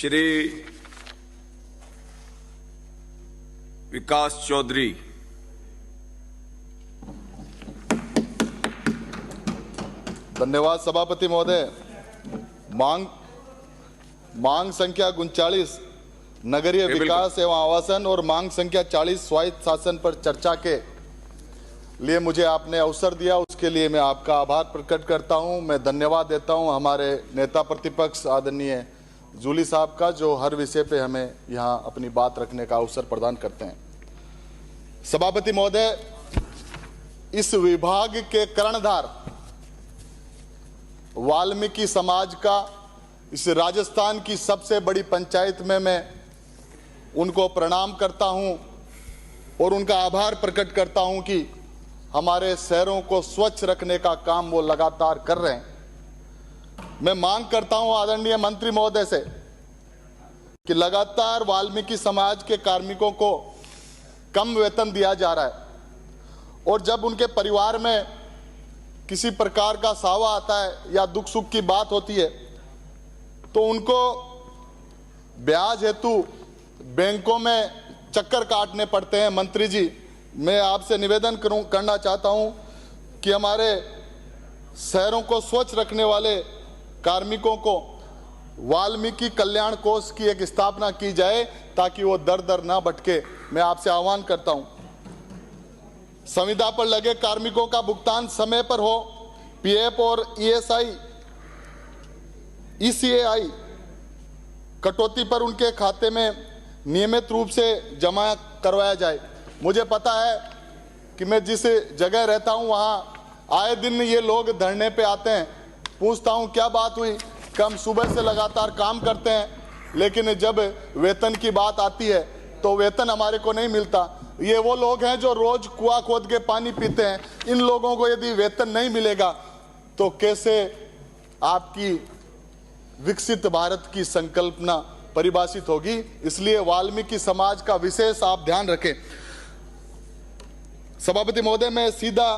श्री विकास चौधरी। धन्यवाद सभापति महोदय। मांग संख्या 39 नगरीय विकास एवं आवासन और मांग संख्या 40 स्वायत्त शासन पर चर्चा के लिए मुझे आपने अवसर दिया, उसके लिए मैं आपका आभार प्रकट करता हूं। मैं धन्यवाद देता हूं हमारे नेता प्रतिपक्ष आदरणीय जूली साहब का, जो हर विषय पे हमें यहां अपनी बात रखने का अवसर प्रदान करते हैं। सभापति महोदय, इस विभाग के कर्णधार वाल्मीकि समाज का इस राजस्थान की सबसे बड़ी पंचायत में मैं उनको प्रणाम करता हूं और उनका आभार प्रकट करता हूं कि हमारे शहरों को स्वच्छ रखने का काम वो लगातार कर रहे हैं। मैं मांग करता हूं आदरणीय मंत्री महोदय से कि लगातार वाल्मीकि समाज के कार्मिकों को कम वेतन दिया जा रहा है और जब उनके परिवार में किसी प्रकार का सावा आता है या दुख सुख की बात होती है तो उनको ब्याज हेतु बैंकों में चक्कर काटने पड़ते हैं। मंत्री जी, मैं आपसे निवेदन करना चाहता हूं कि हमारे शहरों को स्वच्छ रखने वाले कार्मिकों को वाल्मीकि कल्याण कोष की एक स्थापना की जाए ताकि वो दर दर ना भटके। मैं आपसे आह्वान करता हूं, संविदा पर लगे कार्मिकों का भुगतान समय पर हो, पीएफ और ईसीएआई कटौती पर उनके खाते में नियमित रूप से जमा करवाया जाए। मुझे पता है कि मैं जिस जगह रहता हूं वहां आए दिन ये लोग धरने पे आते हैं। पूछता हूं क्या बात हुई, हम सुबह से लगातार काम करते हैं लेकिन जब वेतन की बात आती है तो वेतन हमारे को नहीं मिलता। ये वो लोग हैं जो रोज कुआं खोद के पानी पीते हैं। इन लोगों को यदि वेतन नहीं मिलेगा तो कैसे आपकी विकसित भारत की संकल्पना परिभाषित होगी। इसलिए वाल्मीकि समाज का विशेष आप ध्यान रखें। सभापति महोदय, मैं सीधा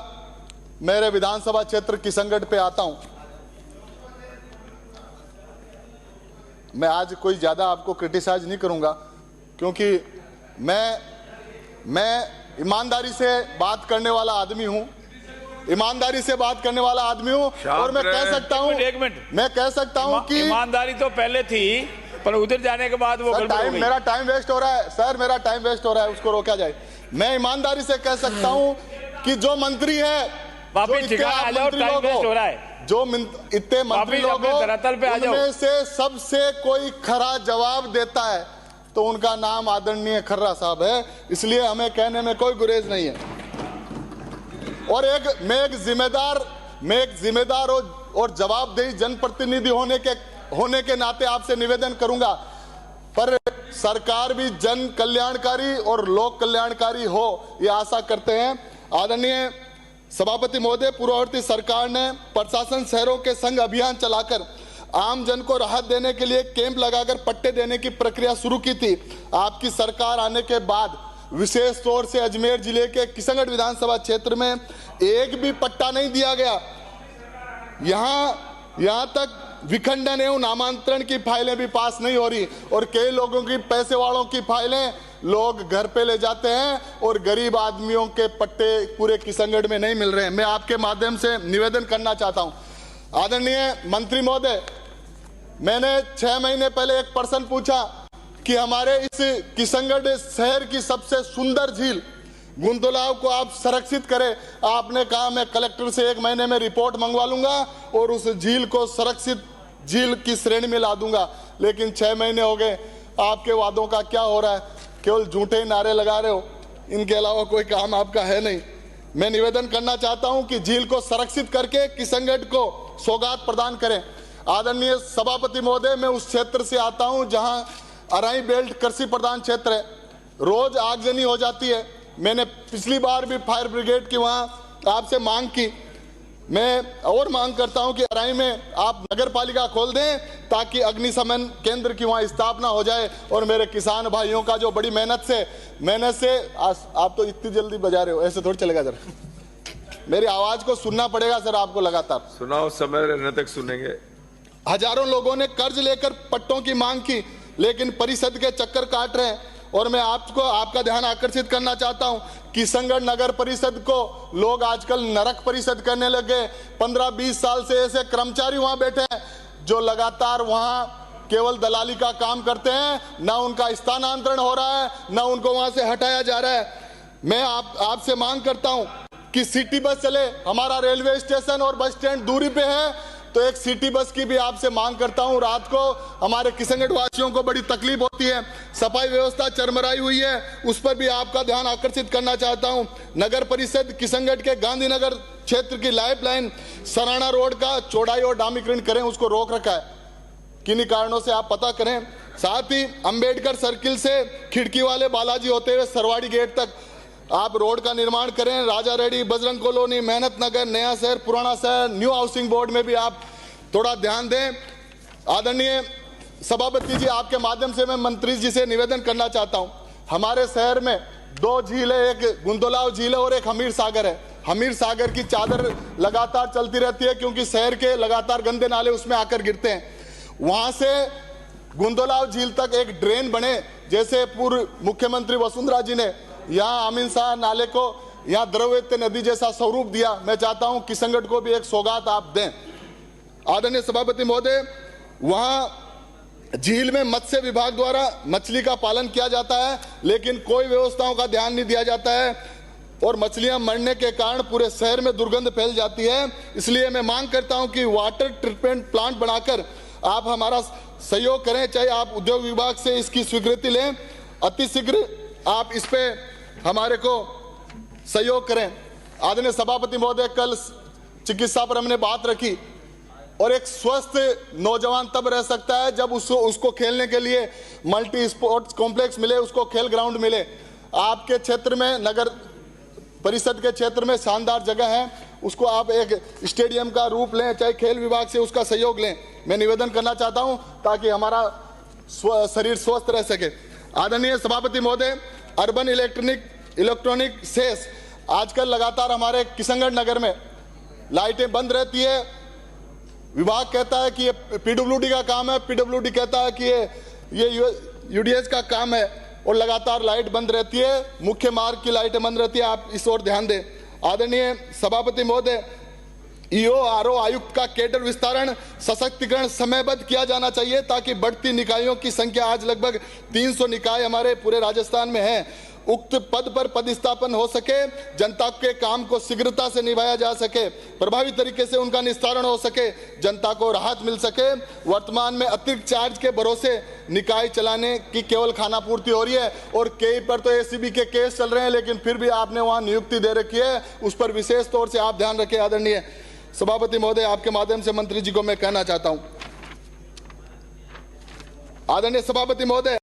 मेरे विधानसभा क्षेत्र किशनगढ़ पे आता हूं। मैं आज कोई ज्यादा आपको क्रिटिसाइज नहीं करूंगा क्योंकि मैं ईमानदारी से बात करने वाला आदमी हूं, ईमानदारी से बात करने वाला आदमी हूं और मैं कह सकता हूं, मैं कह सकता हूं कि ईमानदारी तो पहले थी पर उधर जाने के बाद वो मेरा टाइम वेस्ट हो रहा है सर, मेरा टाइम वेस्ट हो रहा है, उसको रोका जाए। मैं ईमानदारी से कह सकता हूं कि जो मंत्री है, जो इतने मंत्री लोग उनमें से सबसे कोई खरा जवाब देता है तो उनका नाम आदरणीय खर्रा साहब है। इसलिए हमें कहने में कोई गुरेज नहीं है। और मैं एक जिम्मेदार और जवाबदेही जनप्रतिनिधि होने के नाते आपसे निवेदन करूंगा, पर सरकार भी जन कल्याणकारी और लोक कल्याणकारी हो ये आशा करते हैं। आदरणीय सभापति महोदय, पूर्ववर्ती सरकार ने प्रशासन शहरों के संग अभियान चलाकर आम जन को राहत देने के लिए कैंप लगाकर पट्टे देने की प्रक्रिया शुरू की थी। आपकी सरकार आने के बाद विशेष तौर से अजमेर जिले के किशनगढ़ विधानसभा क्षेत्र में एक भी पट्टा नहीं दिया गया। यहां तक विखंडन एवं नामांतरण की फाइलें भी पास नहीं हो रही और कई लोगों की, पैसे वालों की फाइलें लोग घर पे ले जाते हैं और गरीब आदमियों के पट्टे पूरे किशनगढ़ में नहीं मिल रहे हैं। मैं आपके माध्यम से निवेदन करना चाहता हूं आदरणीय मंत्री महोदय, मैंने 6 महीने पहले एक प्रश्न पूछा कि हमारे इस किशनगढ़ शहर की सबसे सुंदर झील गुंदुलाव को आप संरक्षित करें। आपने कहा मैं कलेक्टर से 1 महीने में रिपोर्ट मंगवा लूंगा और उस झील को संरक्षित झील की श्रेणी में ला दूंगा। लेकिन 6 महीने हो गए, आपके वादों का क्या हो रहा है? केवल झूठे नारे लगा रहे हो, इनके अलावा कोई काम आपका है नहीं। मैं निवेदन करना चाहता हूं कि झील को संरक्षित करके किशनगढ़ को सौगात प्रदान करें। आदरणीय सभापति महोदय, मैं उस क्षेत्र से आता हूं जहां अराई बेल्ट कृषि प्रधान क्षेत्र है, रोज आगजनी हो जाती है। मैंने पिछली बार भी फायर ब्रिगेड की वहां आपसे मांग की। मैं और मांग करता हूं कि अराई में आप नगर पालिका खोल दें ताकि अग्निशमन केंद्र की वहां स्थापना हो जाए और मेरे किसान भाइयों का जो बड़ी मेहनत से आप तो इतनी जल्दी बजा रहे हो, ऐसे थोड़ी चलेगा सर। मेरी आवाज को सुनना पड़ेगा सर आपको लगातार। सुनाओ, समय रहने तक सुनेंगे। हजारों लोगों ने कर्ज लेकर पट्टों की मांग की लेकिन परिषद के चक्कर काट रहे हैं। और मैं आपका ध्यान आकर्षित करना चाहता हूं, किशनगढ़ नगर परिषद को लोग आजकल नरक परिषद करने लगे। 15-20 साल से ऐसे कर्मचारी वहां बैठे हैं जो लगातार वहां केवल दलाली का काम करते हैं, ना उनका स्थानांतरण हो रहा है, ना उनको वहां से हटाया जा रहा है। मैं आपसे मांग करता हूं कि सिटी बस चले। हमारा रेलवे स्टेशन और बस स्टैंड दूरी पे है, तो एक सिटी बस की भी आपसे मांग करता हूं। रात को हमारे किशनगढ़ वासियों को बड़ी तकलीफ होती है, सफाई व्यवस्था चरमराई हुई है, उस पर भी आपका ध्यान आकर्षित करना चाहता हूं। नगर परिषद किशनगढ़ के गांधीनगर क्षेत्र की लाइफलाइन सराणा रोड का चौड़ाई और डामरीकरण करें, उसको रोक रखा है। किन्हीं कारणों से आप पता करें। साथ ही अंबेडकर सर्किल से खिड़की वाले बालाजी होते हुए सरवाड़ी गेट तक आप रोड का निर्माण करें। राजा रेड्डी, बजरंग कॉलोनी, मेहनत नगर, नया शहर, पुराना शहर, न्यू हाउसिंग बोर्ड में भी आप थोड़ा ध्यान दें। आदरणीय सभापति जी, आपके माध्यम से मैं मंत्री जी से निवेदन करना चाहता हूं। हमारे शहर में 2 झील है, एक गुंदोलाव झील है और एक हमीर सागर है। हमीर सागर की चादर लगातार चलती रहती है क्योंकि शहर के लगातार गंदे नाले उसमें आकर गिरते हैं। वहां से गुंदोलाव झील तक एक ड्रेन बने, जैसे पूर्व मुख्यमंत्री वसुंधरा जी ने यहाँ अमीन शाह नाले को यहाँ द्रव्यवती नदी जैसा स्वरूप दिया। मैं चाहता हूं किशनगढ़ को भी एक सौगात आप दें। आदरणीय सभापति महोदय, वहां झील में मत्स्य विभाग द्वारा मछली का पालन किया जाता है, लेकिन कोई व्यवस्थाओं का ध्यान नहीं दिया जाता है और मछलियां मरने के कारण पूरे शहर में दुर्गंध फैल जाती है। इसलिए मैं मांग करता हूं कि वाटर ट्रीटमेंट प्लांट बनाकर आप हमारा सहयोग करें, चाहे आप उद्योग विभाग से इसकी स्वीकृति लें। अतिशीघ्र आप इस पे हमारे को सहयोग करें। आदरणीय सभापति महोदय, कल चिकित्सा पर हमने बात रखी और एक स्वस्थ नौजवान तब रह सकता है जब उसको खेलने के लिए मल्टी स्पोर्ट्स कॉम्प्लेक्स मिले, उसको खेल ग्राउंड मिले। आपके क्षेत्र में, नगर परिषद के क्षेत्र में शानदार जगह है, उसको आप एक स्टेडियम का रूप लें, चाहे खेल विभाग से उसका सहयोग लें। मैं निवेदन करना चाहता हूं ताकि हमारा शरीर स्वस्थ रह सके। आदरणीय सभापति महोदय, अर्बन इलेक्ट्रॉनिक सेस आजकल लगातार हमारे किशनगढ़ नगर में लाइटें बंद रहती है। विभाग कहता है कि ये पीडब्ल्यूडी का काम है, पीडब्ल्यूडी कहता है कि ये यूडीएच का काम है और लगातार लाइट बंद रहती है, मुख्य मार्ग की लाइटें बंद रहती है। आप इस ओर ध्यान दें। आदरणीय सभापति महोदय, ईओ आरओ आयुक्त का कैडर विस्तारण सशक्तिकरण समयबद्ध किया जाना चाहिए ताकि बढ़ती निकायों की संख्या, आज लगभग 300 निकाय हमारे पूरे राजस्थान में है, उक्त पद पर पदस्थापन हो सके, जनता के काम को शीघ्रता से निभाया जा सके, प्रभावी तरीके से उनका निस्तारण हो सके, जनता को राहत मिल सके। वर्तमान में अतिरिक्त चार्ज के भरोसे निकाय चलाने की केवल खानापूर्ति हो रही है और कई पर तो एसीबी के केस चल रहे हैं, लेकिन फिर भी आपने वहां नियुक्ति दे रखी है, उस पर विशेष तौर से आप ध्यान रखें। आदरणीय सभापति महोदय, आपके माध्यम से मंत्री जी को मैं कहना चाहता हूं। आदरणीय सभापति महोदय,